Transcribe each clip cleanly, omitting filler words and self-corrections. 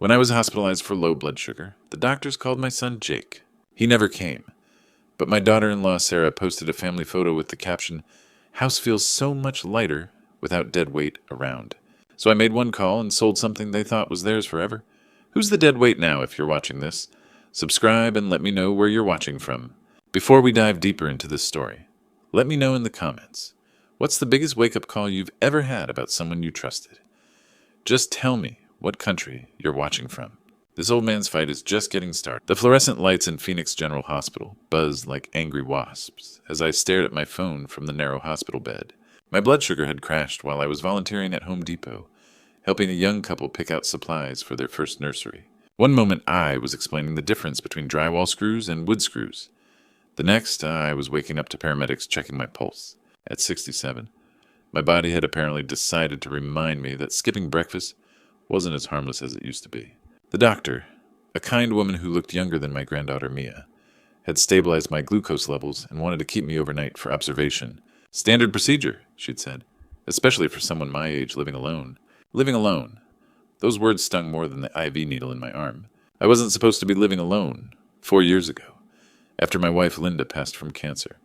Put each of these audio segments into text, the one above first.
When I was hospitalized for low blood sugar, the doctors called my son Jake. He never came, but my daughter-in-law Sara posted a family photo with the caption, "House feels so much lighter without dead weight around." So I made one call and sold something they thought was theirs forever. Who's the dead weight now if you're watching this? Subscribe and let me know where you're watching from. Before we dive deeper into this story, let me know in the comments, what's the biggest wake-up call you've ever had about someone you trusted? Just tell me what country you're watching from. This old man's fight is just getting started. The fluorescent lights in Phoenix General Hospital buzzed like angry wasps as I stared at my phone from the narrow hospital bed. My blood sugar had crashed while I was volunteering at Home Depot, helping a young couple pick out supplies for their first nursery. One moment I was explaining the difference between drywall screws and wood screws. The next, I was waking up to paramedics checking my pulse. At 67, my body had apparently decided to remind me that skipping breakfast wasn't as harmless as it used to be. The doctor, a kind woman who looked younger than my granddaughter Mia, had stabilized my glucose levels and wanted to keep me overnight for observation. "Standard procedure," she'd said, "especially for someone my age living alone." Living alone. Those words stung more than the IV needle in my arm. I wasn't supposed to be living alone. 4 years ago, after my wife Linda passed from cancer,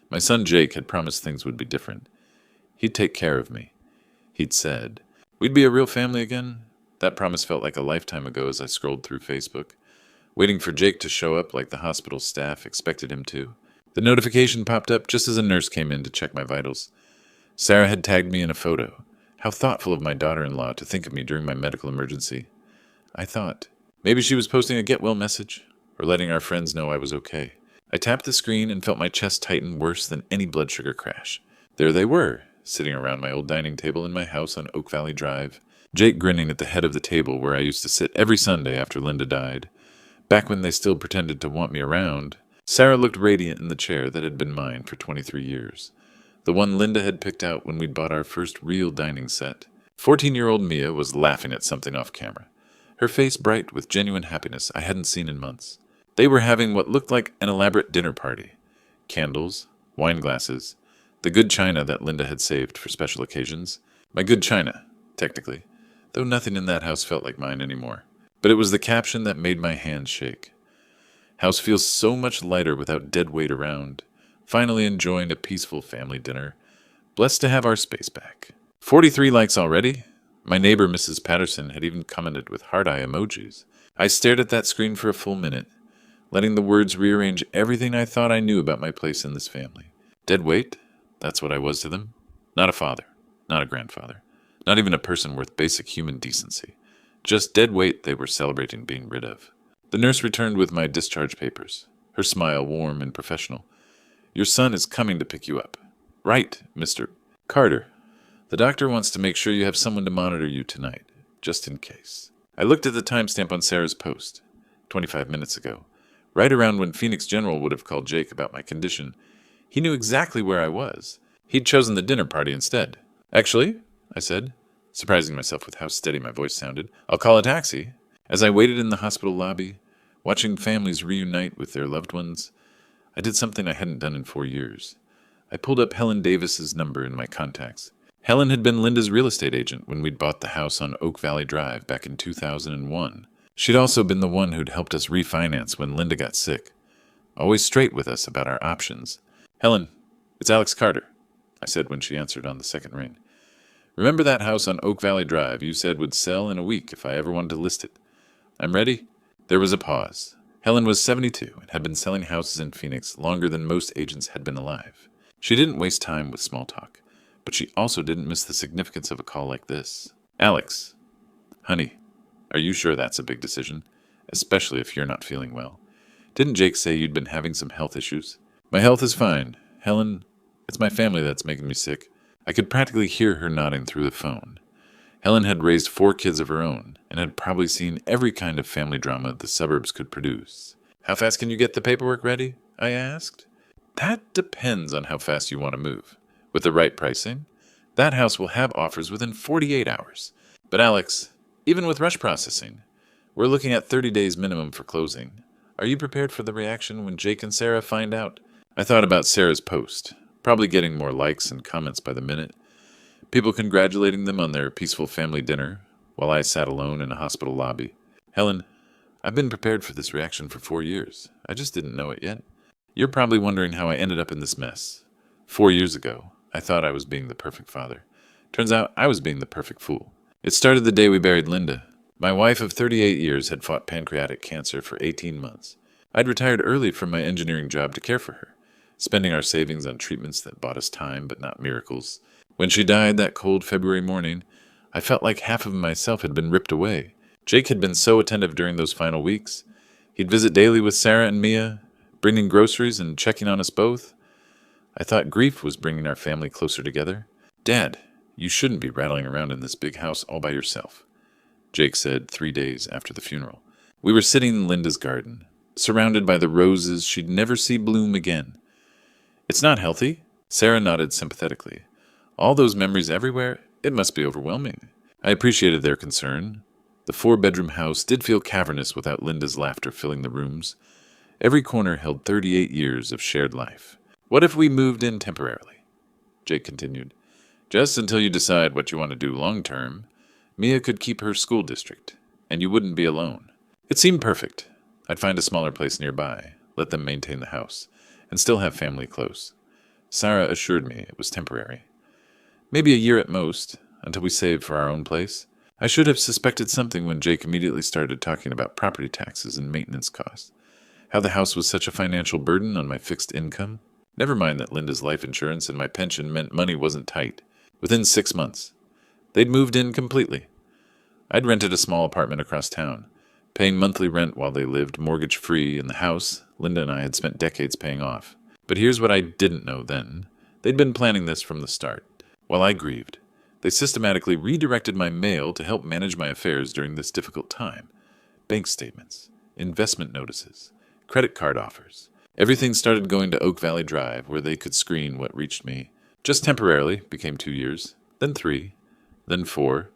my son Jake had promised things would be different. He'd take care of me. He'd said, we'd be a real family again. That promise felt like a lifetime ago as I scrolled through Facebook, waiting for Jake to show up like the hospital staff expected him to. The notification popped up just as a nurse came in to check my vitals. Sara had tagged me in a photo. How thoughtful of my daughter-in-law to think of me during my medical emergency. I thought, maybe she was posting a get well message, or letting our friends know I was okay. I tapped the screen and felt my chest tighten worse than any blood sugar crash. There they were, sitting around my old dining table in my house on Oak Valley Drive. Jake grinning at the head of the table where I used to sit every Sunday after Linda died. Back when they still pretended to want me around, Sara looked radiant in the chair that had been mine for 23 years. The one Linda had picked out when we'd bought our first real dining set. 14-year-old Mia was laughing at something off camera, her face bright with genuine happiness I hadn't seen in months. They were having what looked like an elaborate dinner party. Candles, wine glasses, the good china that Linda had saved for special occasions. My good china, technically, though nothing in that house felt like mine anymore. But it was the caption that made my hands shake. House feels so much lighter without dead weight around. Finally enjoying a peaceful family dinner. Blessed to have our space back. 43 likes already? My neighbor, Mrs. Patterson, had even commented with heart eye emojis. I stared at that screen for a full minute, letting the words rearrange everything I thought I knew about my place in this family. Dead weight? That's what I was to them. Not a father, not a grandfather, not even a person worth basic human decency. Just dead weight they were celebrating being rid of. The nurse returned with my discharge papers, her smile warm and professional. "Your son is coming to pick you up." "Right, Mr. Carter. The doctor wants to make sure you have someone to monitor you tonight, just in case." I looked at the timestamp on Sara's post, 25 minutes ago, right around when Phoenix General would have called Jake about my condition. He knew exactly where I was. He'd chosen the dinner party instead. "Actually," I said, surprising myself with how steady my voice sounded, "I'll call a taxi." As I waited in the hospital lobby, watching families reunite with their loved ones, I did something I hadn't done in 4 years. I pulled up Helen Davis's number in my contacts. Helen had been Linda's real estate agent when we'd bought the house on Oak Valley Drive back in 2001. She'd also been the one who'd helped us refinance when Linda got sick. Always straight with us about our options. "Helen, it's Alex Carter," I said when she answered on the second ring. "Remember that house on Oak Valley Drive you said would sell in a week if I ever wanted to list it? I'm ready." There was a pause. Helen was 72 and had been selling houses in Phoenix longer than most agents had been alive. She didn't waste time with small talk, but she also didn't miss the significance of a call like this. "Alex, honey, are you sure that's a big decision? Especially if you're not feeling well. Didn't Jake say you'd been having some health issues?" "My health is fine. Helen, it's my family that's making me sick." I could practically hear her nodding through the phone. Helen had raised 4 kids of her own and had probably seen every kind of family drama the suburbs could produce. "How fast can you get the paperwork ready?" I asked. "That depends on how fast you want to move. With the right pricing, that house will have offers within 48 hours. But Alex, even with rush processing, we're looking at 30 days minimum for closing. Are you prepared for the reaction when Jake and Sara find out?" I thought about Sara's post, probably getting more likes and comments by the minute. People congratulating them on their peaceful family dinner, while I sat alone in a hospital lobby. Helen, I've been prepared for this reaction for 4 years. I just didn't know it yet. You're probably wondering how I ended up in this mess. 4 years ago, I thought I was being the perfect father. Turns out I was being the perfect fool. It started the day we buried Linda. My wife of 38 years had fought pancreatic cancer for 18 months. I'd retired early from my engineering job to care for her, spending our savings on treatments that bought us time but not miracles. When she died that cold February morning, I felt like half of myself had been ripped away. Jake had been so attentive during those final weeks. He'd visit daily with Sara and Mia, bringing groceries and checking on us both. I thought grief was bringing our family closer together. Dad, you shouldn't be rattling around in this big house all by yourself, Jake said 3 days after the funeral. We were sitting in Linda's garden, surrounded by the roses she'd never see bloom again. It's not healthy, Sara nodded sympathetically. All those memories everywhere, it must be overwhelming. I appreciated their concern. The 4-bedroom house did feel cavernous without Linda's laughter filling the rooms. Every corner held 38 years of shared life. What if we moved in temporarily? Jake continued. Just until you decide what you want to do long term. Mia could keep her school district, and you wouldn't be alone. It seemed perfect. I'd find a smaller place nearby, let them maintain the house, and still have family close. Sara assured me it was temporary. Maybe a year at most, until we saved for our own place. I should have suspected something when Jake immediately started talking about property taxes and maintenance costs. How the house was such a financial burden on my fixed income. Never mind that Linda's life insurance and my pension meant money wasn't tight. Within 6 months, they'd moved in completely. I'd rented a small apartment across town, paying monthly rent while they lived mortgage-free in the house Linda and I had spent decades paying off. But here's what I didn't know then. They'd been planning this from the start. While I grieved, they systematically redirected my mail to help manage my affairs during this difficult time. Bank statements, investment notices, credit card offers. Everything started going to Oak Valley Drive, where they could screen what reached me. Just temporarily, became 2 years, then 3, then 4.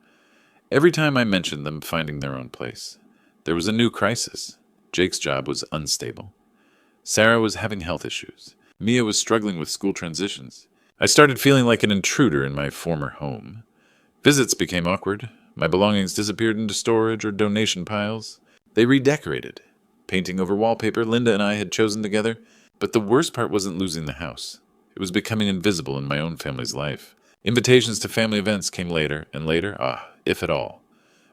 Every time I mentioned them finding their own place, there was a new crisis. Jake's job was unstable. Sara was having health issues. Mia was struggling with school transitions. I started feeling like an intruder in my former home. Visits became awkward. My belongings disappeared into storage or donation piles. They redecorated, painting over wallpaper Linda and I had chosen together. But the worst part wasn't losing the house. It was becoming invisible in my own family's life. Invitations to family events came later and later, if at all.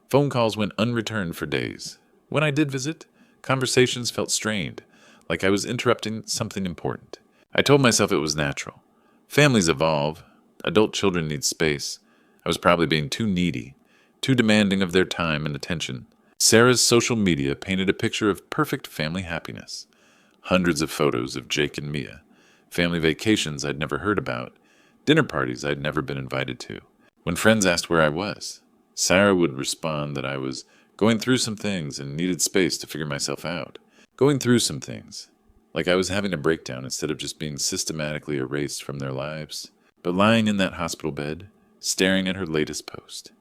Phone calls went unreturned for days. When I did visit, conversations felt strained, like I was interrupting something important. I told myself it was natural. Families evolve. Adult children need space. I was probably being too needy, too demanding of their time and attention. Sara's social media painted a picture of perfect family happiness. Hundreds of photos of Jake and Mia, family vacations I'd never heard about, dinner parties I'd never been invited to. When friends asked where I was, Sara would respond that I was going through some things and needed space to figure myself out. Going through some things. Like I was having a breakdown instead of just being systematically erased from their lives. But lying in that hospital bed, staring at her latest post,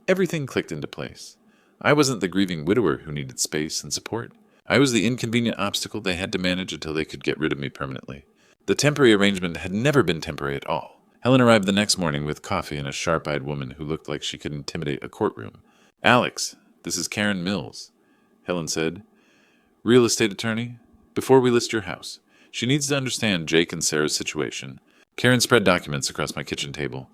everything clicked into place. I wasn't the grieving widower who needed space and support. I was the inconvenient obstacle they had to manage until they could get rid of me permanently. The temporary arrangement had never been temporary at all. Helen arrived the next morning with coffee and a sharp-eyed woman who looked like she could intimidate a courtroom. Alex, this is Karen Mills, Helen said. Real estate attorney. Before we list your house, she needs to understand Jake and Sara's situation. Karen spread documents across my kitchen table.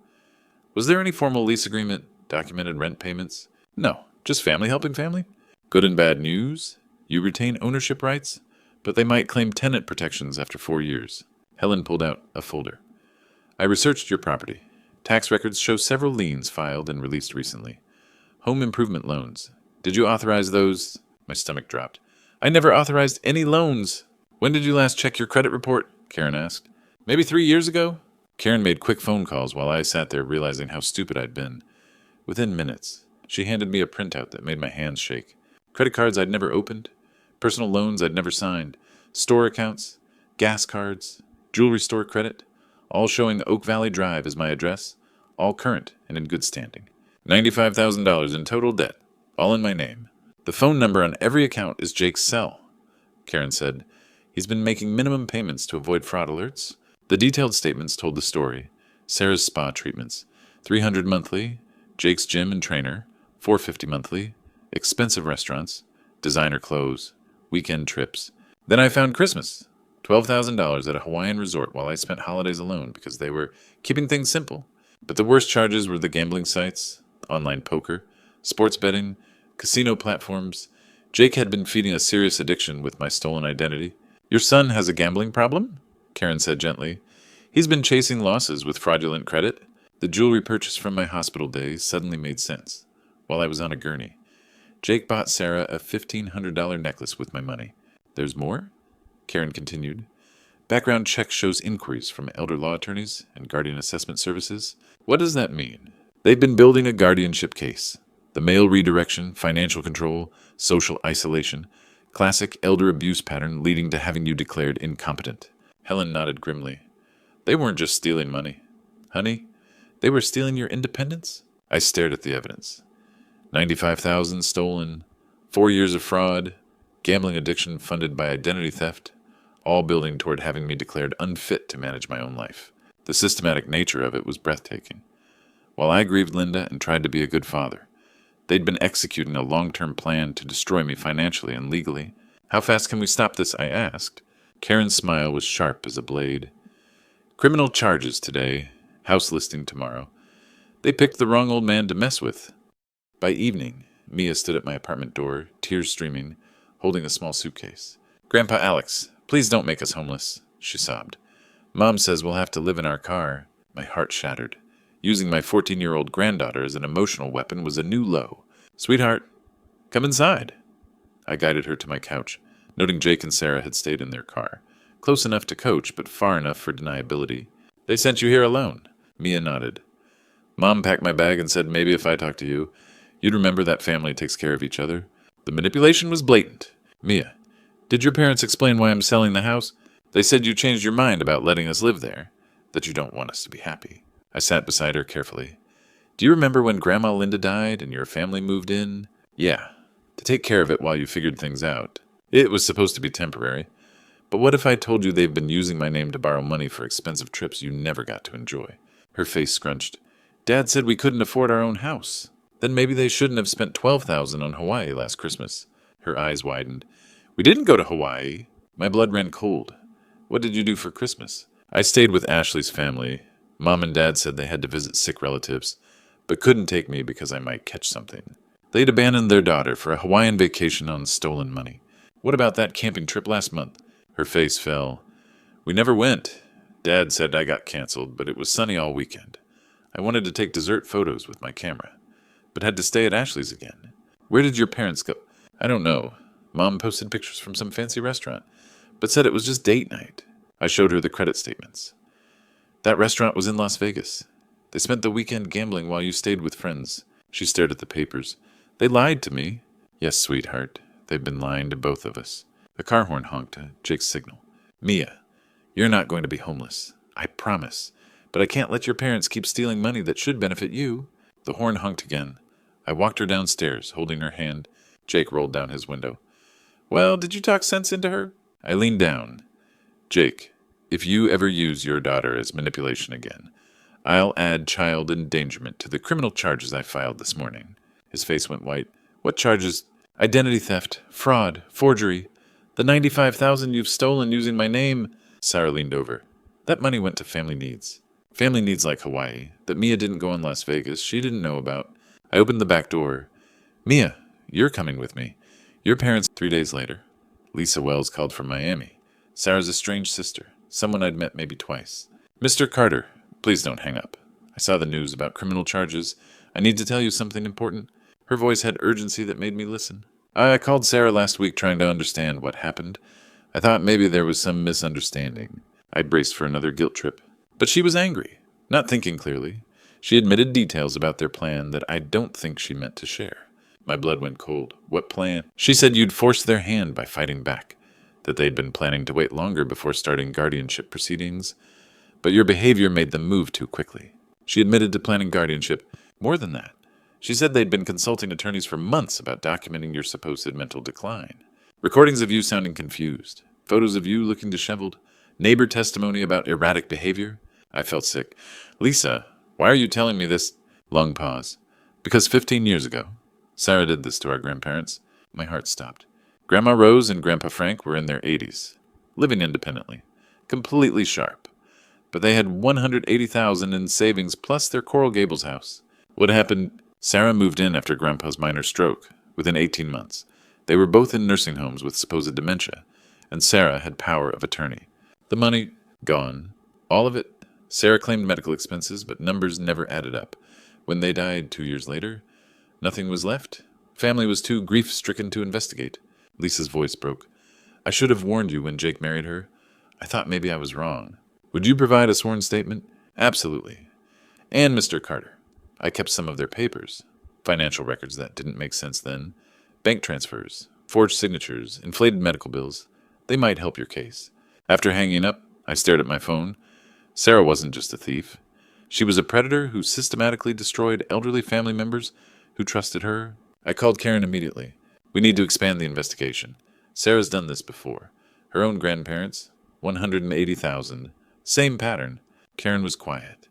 Was there any formal lease agreement, documented rent payments? No, just family helping family. Good and bad news. You retain ownership rights, but they might claim tenant protections after 4 years. Helen pulled out a folder. I researched your property. Tax records show several liens filed and released recently. Home improvement loans. Did you authorize those? My stomach dropped. I never authorized any loans. When did you last check your credit report? Karen asked. Maybe 3 years ago? Karen made quick phone calls while I sat there realizing how stupid I'd been. Within minutes, she handed me a printout that made my hands shake. Credit cards I'd never opened, personal loans I'd never signed, store accounts, gas cards, jewelry store credit, all showing Oak Valley Drive as my address, all current and in good standing. $95,000 in total debt, all in my name. The phone number on every account is Jake's cell, Karen said. He's been making minimum payments to avoid fraud alerts. The detailed statements told the story. Sara's spa treatments, $300 monthly, Jake's gym and trainer, $450 monthly, expensive restaurants, designer clothes, weekend trips. Then I found Christmas. $12,000 at a Hawaiian resort while I spent holidays alone because they were keeping things simple. But the worst charges were the gambling sites, online poker, sports betting, casino platforms. Jake had been feeding a serious addiction with my stolen identity. Your son has a gambling problem? Karen said gently. He's been chasing losses with fraudulent credit. The jewelry purchase from my hospital days suddenly made sense. While I was on a gurney, Jake bought Sara a $1,500 necklace with my money. There's more? Karen continued. Background check shows inquiries from elder law attorneys and guardian assessment services. What does that mean? They've been building a guardianship case. The male redirection, financial control, social isolation, classic elder abuse pattern leading to having you declared incompetent. Helen nodded grimly. They weren't just stealing money. Honey, they were stealing your independence? I stared at the evidence. 95,000 stolen, 4 years of fraud, gambling addiction funded by identity theft, all building toward having me declared unfit to manage my own life. The systematic nature of it was breathtaking. While I grieved Linda and tried to be a good father, they'd been executing a long-term plan to destroy me financially and legally. How fast can we stop this? I asked. Karen's smile was sharp as a blade. Criminal charges today, house listing tomorrow. They picked the wrong old man to mess with. By evening, Mia stood at my apartment door, tears streaming, holding a small suitcase. Grandpa Alex, please don't make us homeless, she sobbed. Mom says we'll have to live in our car. My heart shattered. Using my 14-year-old granddaughter as an emotional weapon was a new low. Sweetheart, come inside. I guided her to my couch, noting Jake and Sara had stayed in their car. Close enough to coach, but far enough for deniability. They sent you here alone. Mia nodded. Mom packed my bag and said maybe if I talked to you, you'd remember that family takes care of each other. The manipulation was blatant. Mia, did your parents explain why I'm selling the house? They said you changed your mind about letting us live there, that you don't want us to be happy. I sat beside her carefully. Do you remember when Grandma Linda died and your family moved in? Yeah, to take care of it while you figured things out. It was supposed to be temporary. But what if I told you they've been using my name to borrow money for expensive trips you never got to enjoy? Her face scrunched. Dad said we couldn't afford our own house. Then maybe they shouldn't have spent $12,000 on Hawaii last Christmas. Her eyes widened. We didn't go to Hawaii. My blood ran cold. What did you do for Christmas? I stayed with Ashley's family. Mom and Dad said they had to visit sick relatives, but couldn't take me because I might catch something. They'd abandoned their daughter for a Hawaiian vacation on stolen money. What about that camping trip last month? Her face fell. We never went. Dad said I got canceled, but it was sunny all weekend. I wanted to take dessert photos with my camera, but had to stay at Ashley's again. Where did your parents go? I don't know. Mom posted pictures from some fancy restaurant, but said it was just date night. I showed her the credit statements. That restaurant was in Las Vegas. They spent the weekend gambling while you stayed with friends. She stared at the papers. They lied to me. Yes, sweetheart. They've been lying to both of us. The car horn honked, Jake's signal. Mia, you're not going to be homeless. I promise. But I can't let your parents keep stealing money that should benefit you. The horn honked again. I walked her downstairs, holding her hand. Jake rolled down his window. Well, did you talk sense into her? I leaned down. Jake, if you ever use your daughter as manipulation again, I'll add child endangerment to the criminal charges I filed this morning. His face went white. What charges? Identity theft, fraud, forgery. The $95,000 you've stolen using my name. Sara leaned over. That money went to family needs. Family needs like Hawaii, that Mia didn't go in Las Vegas, she didn't know about. I opened the back door. Mia, you're coming with me. Your parents 3 days later. Lisa Wells called from Miami. Sarah's estranged sister, someone I'd met maybe twice. Mr. Carter, please don't hang up. I saw the news about criminal charges. I need to tell you something important. Her voice had urgency that made me listen. I called Sara last week trying to understand what happened. I thought maybe there was some misunderstanding. I braced for another guilt trip. But she was angry, not thinking clearly. She admitted details about their plan that I don't think she meant to share. My blood went cold. What plan? She said you'd forced their hand by fighting back, that they'd been planning to wait longer before starting guardianship proceedings, but your behavior made them move too quickly. She admitted to planning guardianship. More than that, she said they'd been consulting attorneys for months about documenting your supposed mental decline. Recordings of you sounding confused, photos of you looking disheveled, neighbor testimony about erratic behavior. I felt sick. Lisa, why are you telling me this? Long pause. Because 15 years ago, Sara did this to our grandparents. My heart stopped. Grandma Rose and Grandpa Frank were in their 80s, living independently, completely sharp. But they had $180,000 in savings plus their Coral Gables house. What happened? Sara moved in after Grandpa's minor stroke, within 18 months. They were both in nursing homes with supposed dementia, and Sara had power of attorney. The money, gone. All of it. Sara claimed medical expenses, but numbers never added up. When they died 2 years later, nothing was left. Family was too grief-stricken to investigate. Lisa's voice broke. I should have warned you when Jake married her. I thought maybe I was wrong. Would you provide a sworn statement? Absolutely. And Mr. Carter. I kept some of their papers. Financial records that didn't make sense then. Bank transfers, forged signatures, inflated medical bills. They might help your case. After hanging up, I stared at my phone. Sara wasn't just a thief. She was a predator who systematically destroyed elderly family members who trusted her. I called Karen immediately. We need to expand the investigation. Sara's done this before. Her own grandparents, 180,000. Same pattern. Karen was quiet.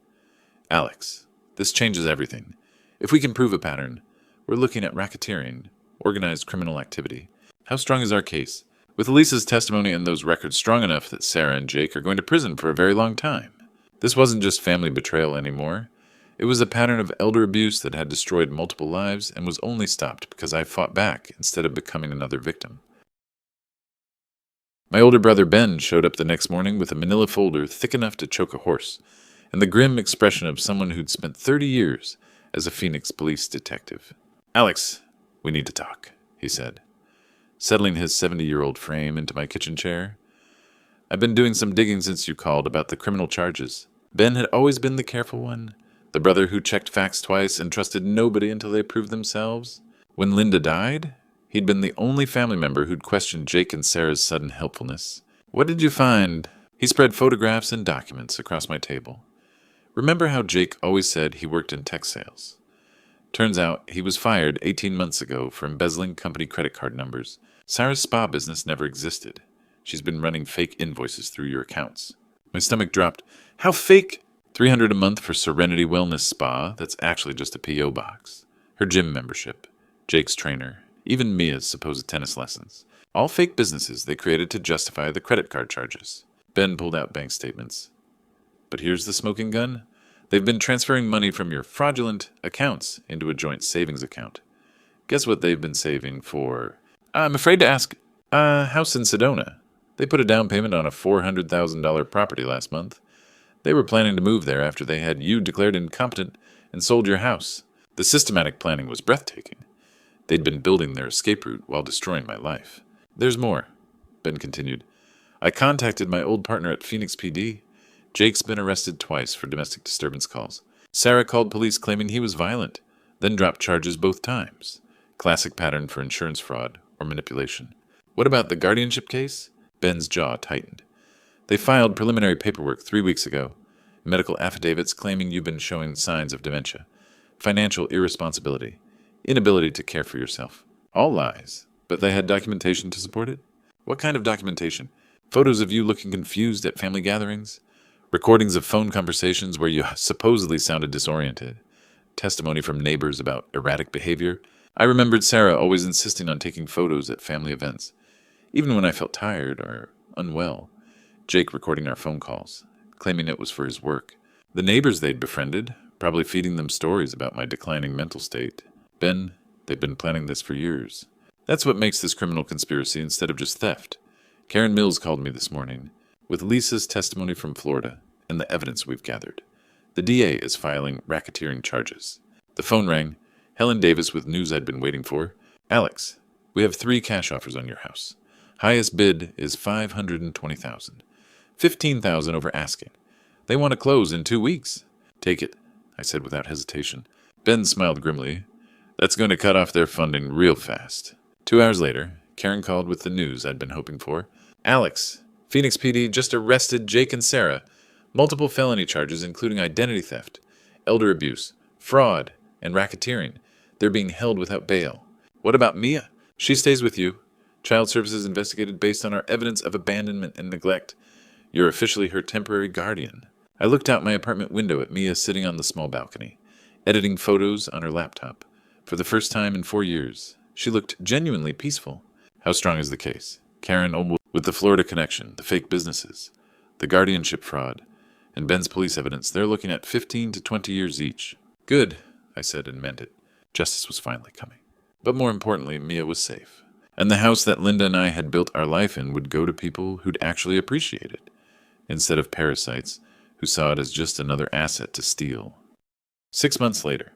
Alex, this changes everything. If we can prove a pattern, we're looking at racketeering, organized criminal activity. How strong is our case? With Lisa's testimony and those records strong enough that Sara and Jake are going to prison for a very long time. This wasn't just family betrayal anymore. It was a pattern of elder abuse that had destroyed multiple lives and was only stopped because I fought back instead of becoming another victim. My older brother Ben showed up the next morning with a manila folder thick enough to choke a horse, and the grim expression of someone who'd spent 30 years as a Phoenix police detective. Alex, we need to talk, he said, settling his 70-year-old frame into my kitchen chair. I've been doing some digging since you called about the criminal charges. Ben had always been the careful one, the brother who checked facts twice and trusted nobody until they proved themselves. When Linda died, he'd been the only family member who'd questioned Jake and Sara's sudden helpfulness. What did you find? He spread photographs and documents across my table. Remember how Jake always said he worked in tech sales? Turns out he was fired 18 months ago for embezzling company credit card numbers. Sara's spa business never existed. She's been running fake invoices through your accounts. My stomach dropped. How fake? $300 a month for Serenity Wellness Spa, that's actually just a P.O. box. Her gym membership. Jake's trainer. Even Mia's supposed tennis lessons. All fake businesses they created to justify the credit card charges. Ben pulled out bank statements. But here's the smoking gun. They've been transferring money from your fraudulent accounts into a joint savings account. Guess what they've been saving for? I'm afraid to ask. House in Sedona. They put a down payment on a $400,000 property last month. They were planning to move there after they had you declared incompetent and sold your house. The systematic planning was breathtaking. They'd been building their escape route while destroying my life. There's more, Ben continued. I contacted my old partner at Phoenix PD. Jake's been arrested twice for domestic disturbance calls. Sara called police claiming he was violent, then dropped charges both times. Classic pattern for insurance fraud or manipulation. What about the guardianship case? Ben's jaw tightened. They filed preliminary paperwork 3 weeks ago. Medical affidavits claiming you've been showing signs of dementia. Financial irresponsibility. Inability to care for yourself. All lies. But they had documentation to support it? What kind of documentation? Photos of you looking confused at family gatherings? Recordings of phone conversations where you supposedly sounded disoriented? Testimony from neighbors about erratic behavior? I remembered Sara always insisting on taking photos at family events, even when I felt tired or unwell. Jake recording our phone calls, claiming it was for his work. The neighbors they'd befriended, probably feeding them stories about my declining mental state. Ben, they've been planning this for years. That's what makes this criminal conspiracy instead of just theft. Karen Mills called me this morning, with Lisa's testimony from Florida and the evidence we've gathered. The DA is filing racketeering charges. The phone rang. Helen Davis with news I'd been waiting for. Alex, we have 3 cash offers on your house. Highest bid is $520,000. $15,000 over asking. They want to close in 2 weeks. Take it, I said without hesitation. Ben smiled grimly. That's going to cut off their funding real fast. 2 hours later, Karen called with the news I'd been hoping for. Alex, Phoenix PD just arrested Jake and Sara. Multiple felony charges including identity theft, elder abuse, fraud, and racketeering. They're being held without bail. What about Mia? She stays with you. Child Services investigated based on our evidence of abandonment and neglect. You're officially her temporary guardian. I looked out my apartment window at Mia sitting on the small balcony, editing photos on her laptop. For the first time in 4 years, she looked genuinely peaceful. How strong is the case? Karen Olmwood with the Florida connection, the fake businesses, the guardianship fraud, and Ben's police evidence. They're looking at 15 to 20 years each. Good, I said and meant it. Justice was finally coming. But more importantly, Mia was safe. And the house that Linda and I had built our life in would go to people who'd actually appreciate it, instead of parasites who saw it as just another asset to steal. 6 months later,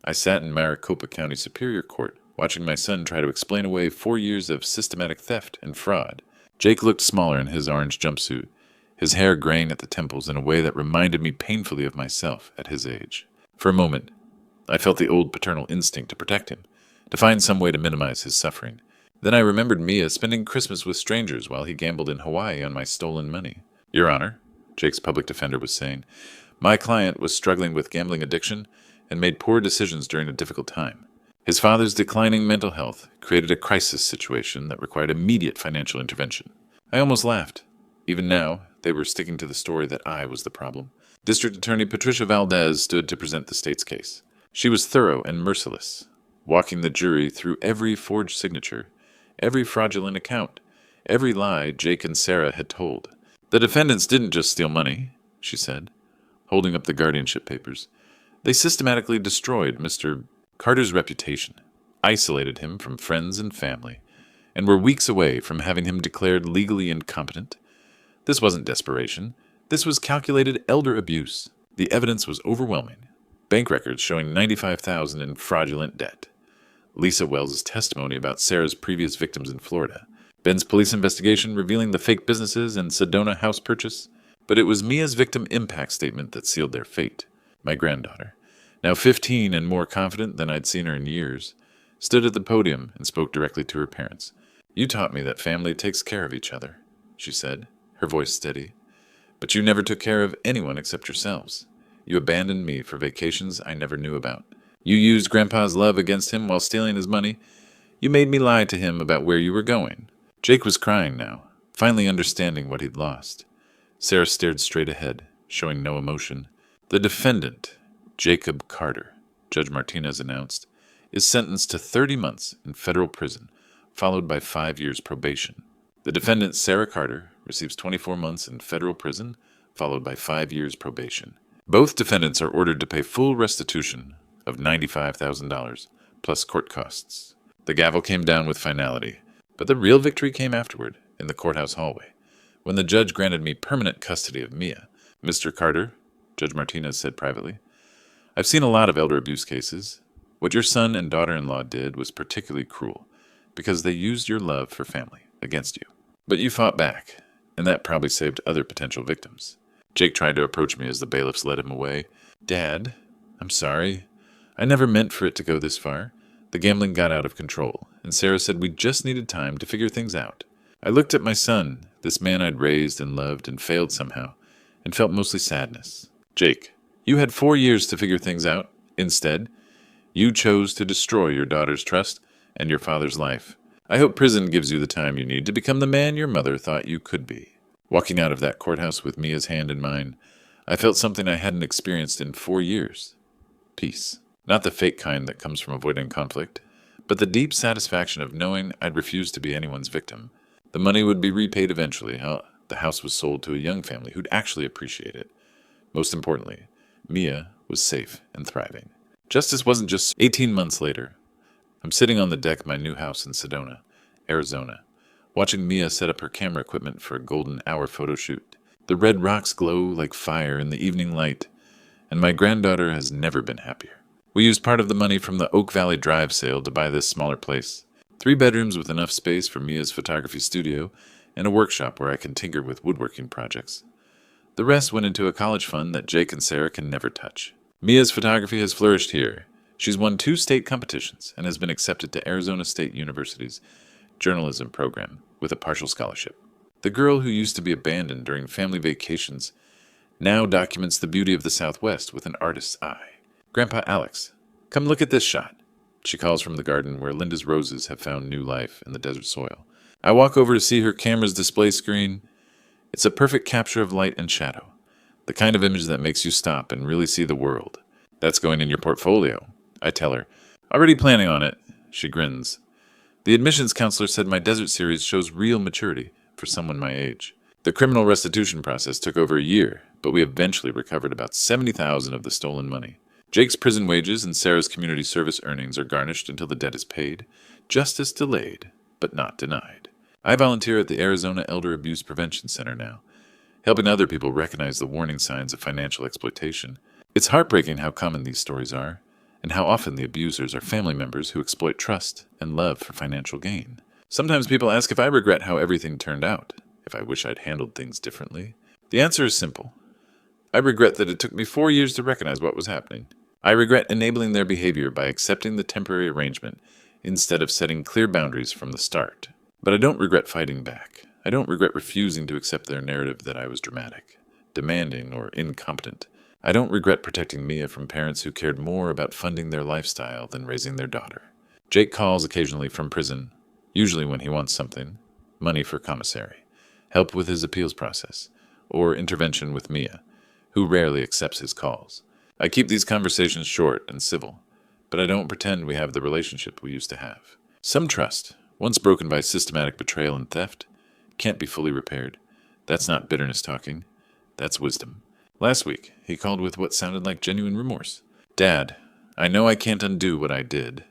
I sat in Maricopa County Superior Court, watching my son try to explain away 4 years of systematic theft and fraud. Jake looked smaller in his orange jumpsuit, his hair graying at the temples in a way that reminded me painfully of myself at his age. For a moment, I felt the old paternal instinct to protect him, to find some way to minimize his suffering. Then I remembered Mia spending Christmas with strangers while he gambled in Hawaii on my stolen money. Your Honor, Jake's public defender was saying, my client was struggling with gambling addiction and made poor decisions during a difficult time. His father's declining mental health created a crisis situation that required immediate financial intervention. I almost laughed. Even now, they were sticking to the story that I was the problem. District Attorney Patricia Valdez stood to present the state's case. She was thorough and merciless, walking the jury through every forged signature, every fraudulent account, every lie Jake and Sara had told. The defendants didn't just steal money, she said, holding up the guardianship papers. They systematically destroyed Mr. Carter's reputation, isolated him from friends and family, and were weeks away from having him declared legally incompetent. This wasn't desperation. This was calculated elder abuse. The evidence was overwhelming. Bank records showing $95,000 in fraudulent debt. Lisa Wells' testimony about Sara's previous victims in Florida. Ben's police investigation revealing the fake businesses and Sedona house purchase. But it was Mia's victim impact statement that sealed their fate. My granddaughter, now 15 and more confident than I'd seen her in years, stood at the podium and spoke directly to her parents. You taught me that family takes care of each other, she said, her voice steady. But you never took care of anyone except yourselves. You abandoned me for vacations I never knew about. You used Grandpa's love against him while stealing his money. You made me lie to him about where you were going. Jake was crying now, finally understanding what he'd lost. Sara stared straight ahead, showing no emotion. The defendant, Jacob Carter, Judge Martinez announced, is sentenced to 30 months in federal prison, followed by 5 years probation. The defendant, Sara Carter, receives 24 months in federal prison, followed by 5 years probation. Both defendants are ordered to pay full restitution of $95,000, plus court costs. The gavel came down with finality, but the real victory came afterward, in the courthouse hallway, when the judge granted me permanent custody of Mia. Mr. Carter, Judge Martinez said privately, I've seen a lot of elder abuse cases. What your son and daughter-in-law did was particularly cruel, because they used your love for family against you. But you fought back, and that probably saved other potential victims. Jake tried to approach me as the bailiffs led him away. Dad, I'm sorry. I never meant for it to go this far. The gambling got out of control, and Sara said we just needed time to figure things out. I looked at my son, this man I'd raised and loved and failed somehow, and felt mostly sadness. Jake, you had 4 years to figure things out. Instead, you chose to destroy your daughter's trust and your father's life. I hope prison gives you the time you need to become the man your mother thought you could be. Walking out of that courthouse with Mia's hand in mine, I felt something I hadn't experienced in 4 years. Peace. Not the fake kind that comes from avoiding conflict, but the deep satisfaction of knowing I'd refused to be anyone's victim. The money would be repaid eventually. The house was sold to a young family who'd actually appreciate it. Most importantly, Mia was safe and thriving. Justice wasn't just 18 months later. I'm sitting on the deck of my new house in Sedona, Arizona, watching Mia set up her camera equipment for a golden hour photo shoot. The red rocks glow like fire in the evening light, and my granddaughter has never been happier. We used part of the money from the Oak Valley Drive sale to buy this smaller place. 3 bedrooms with enough space for Mia's photography studio and a workshop where I can tinker with woodworking projects. The rest went into a college fund that Jake and Sara can never touch. Mia's photography has flourished here. She's won 2 state competitions and has been accepted to Arizona State University's journalism program with a partial scholarship. The girl who used to be abandoned during family vacations now documents the beauty of the Southwest with an artist's eye. Grandpa Alex, come look at this shot, she calls from the garden where Linda's roses have found new life in the desert soil. I walk over to see her camera's display screen. It's a perfect capture of light and shadow, the kind of image that makes you stop and really see the world. That's going in your portfolio, I tell her. Already planning on it, she grins. The admissions counselor said my desert series shows real maturity for someone my age. The criminal restitution process took over a year, but we eventually recovered about $70,000 of the stolen money. Jake's prison wages and Sarah's community service earnings are garnished until the debt is paid. Justice delayed, but not denied. I volunteer at the Arizona Elder Abuse Prevention Center now, helping other people recognize the warning signs of financial exploitation. It's heartbreaking how common these stories are, and how often the abusers are family members who exploit trust and love for financial gain. Sometimes people ask if I regret how everything turned out, if I wish I'd handled things differently. The answer is simple. I regret that it took me 4 years to recognize what was happening. I regret enabling their behavior by accepting the temporary arrangement instead of setting clear boundaries from the start. But I don't regret fighting back. I don't regret refusing to accept their narrative that I was dramatic, demanding, or incompetent. I don't regret protecting Mia from parents who cared more about funding their lifestyle than raising their daughter. Jake calls occasionally from prison, usually when he wants something: money for commissary, help with his appeals process, or intervention with Mia, who rarely accepts his calls. I keep these conversations short and civil, but I don't pretend we have the relationship we used to have. Some trust, once broken by systematic betrayal and theft, can't be fully repaired. That's not bitterness talking. That's wisdom. Last week, he called with what sounded like genuine remorse. Dad, I know I can't undo what I did,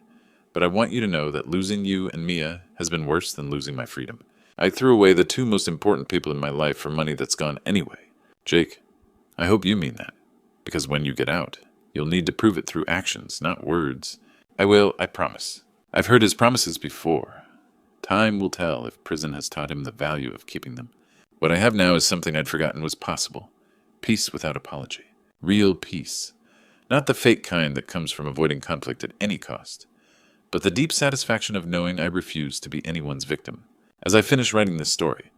but I want you to know that losing you and Mia has been worse than losing my freedom. I threw away the two most important people in my life for money that's gone anyway. Jake, I hope you mean that, because when you get out, you'll need to prove it through actions, not words. I will, I promise. I've heard his promises before. Time will tell if prison has taught him the value of keeping them. What I have now is something I'd forgotten was possible. Peace without apology. Real peace. Not the fake kind that comes from avoiding conflict at any cost, but the deep satisfaction of knowing I refuse to be anyone's victim. As I finish writing this story,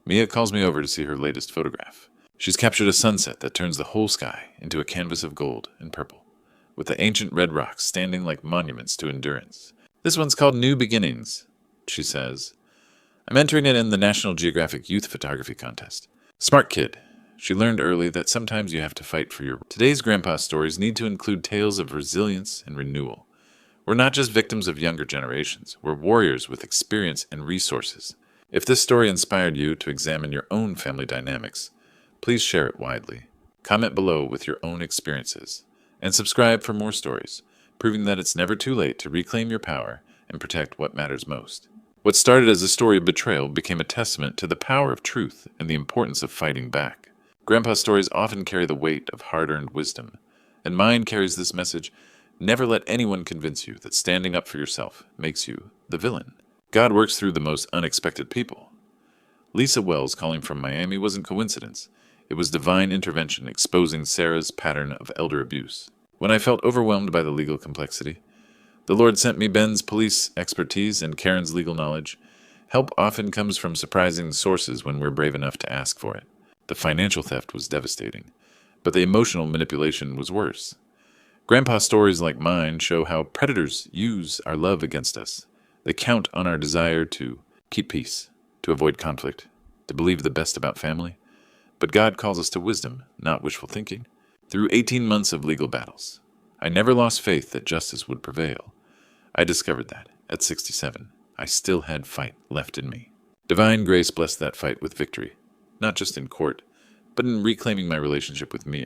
Mia calls me over to see her latest photograph. She's captured a sunset that turns the whole sky into a canvas of gold and purple, with the ancient red rocks standing like monuments to endurance. This one's called New Beginnings, she says. I'm entering it in the National Geographic Youth Photography Contest. Smart kid. She learned early that sometimes you have to fight for your... Today's grandpa stories need to include tales of resilience and renewal. We're not just victims of younger generations. We're warriors with experience and resources. If this story inspired you to examine your own family dynamics, please share it widely. Comment below with your own experiences. And subscribe for more stories, proving that it's never too late to reclaim your power and protect what matters most. What started as a story of betrayal became a testament to the power of truth and the importance of fighting back. Grandpa's stories often carry the weight of hard-earned wisdom, and mine carries this message: never let anyone convince you that standing up for yourself makes you the villain. God works through the most unexpected people. Lisa Wells calling from Miami wasn't coincidence. It was divine intervention exposing Sarah's pattern of elder abuse. When I felt overwhelmed by the legal complexity, the Lord sent me Ben's police expertise and Karen's legal knowledge. Help often comes from surprising sources when we're brave enough to ask for it. The financial theft was devastating, but the emotional manipulation was worse. Grandpa's stories like mine show how predators use our love against us. They count on our desire to keep peace, to avoid conflict, to believe the best about family. But God calls us to wisdom, not wishful thinking. Through 18 months of legal battles, I never lost faith that justice would prevail. I discovered that, at 67, I still had fight left in me. Divine grace blessed that fight with victory, not just in court, but in reclaiming my relationship with Mia.